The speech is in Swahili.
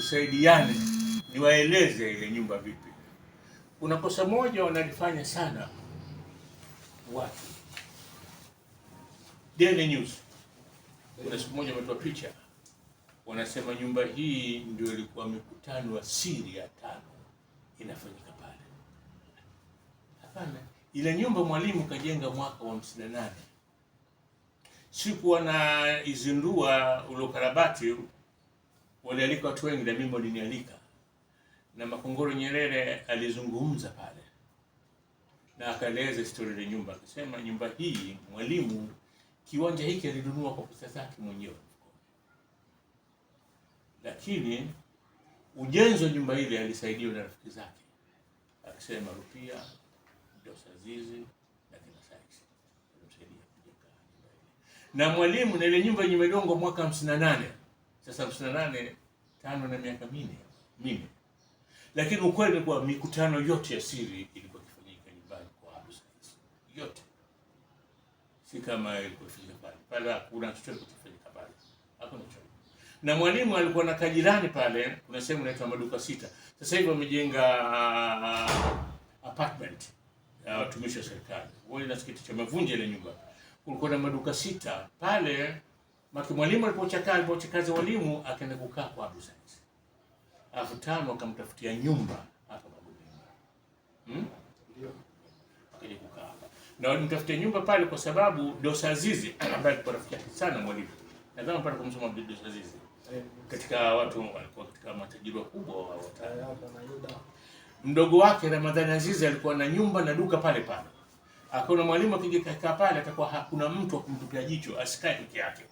tusaidiane, niwaeleze ile nyumba vipi. Kuna kosa moja wanalifanya sana watu. Daily News kuna siku moja wametoa picha, wanasema nyumba hii ndio ilikuwa mikutano ya siri ya 5 inafanyika pale. Hapana, ile nyumba Mwalimu kajenga mwaka wa 58. Siku wanaizindua ule ukarabati, walialika watu wengi na mimi walinialika, na Makongoro Nyerere alizungumza pale na akaeleza historia ya nyumba. Akasema nyumba hii Mwalimu kiwanja hiki alinunua kwa pesa zake mwenyewe, lakini ujenzi wa nyumba ile alisaidiwa na rafiki zake. Akasema Rupia, Dosa Zizi na kina Saisi walimsaidia kujenga nyumba ile. Na Mwalimu na ile nyumba yenye imejengwa mwaka 58. Sasa 58 5 na miaka 4. Lakini ukweli ni kwa mikutano yote ya siri ilikuwa ikifanyika nyumbani kwa Abu Saisi. Yote. Si kama ilikuwa ifanyika pale. Pale kuna chochote kufanyika pale. Hakuna chochote. Na Mwalimu alikuwa na kajirani pale, kuna sehemu inaitwa Maduka 6. Sasa hivi wamejenga apartment ya watumishi wa serikali. Wao inasikitisha wamevunja ile nyumba. Kulikuwa na Maduka 6 pale. Mwalimu alipochakaza walimu akaenda kukaa kwa Abu Saisi. Alafu 5 akamtafutia nyumba hapa Magomeni. Ndio. Akaja kukaa hapa. Na walimtafutia nyumba pale kwa sababu Dosa Zizi ambaye alikuwa rafiki sana Mwalimu. Nadhani pale kumsoma Dosa Zizi. Katika watu walikuwa katika matajiri wakubwa wa mdogo wake Ramadhani Azizi alikuwa na nyumba na duka pale pale. Akaona Mwalimu akija kukaa pale atakuwa hakuna mtu wa kumtupia jicho, asikae peke yake.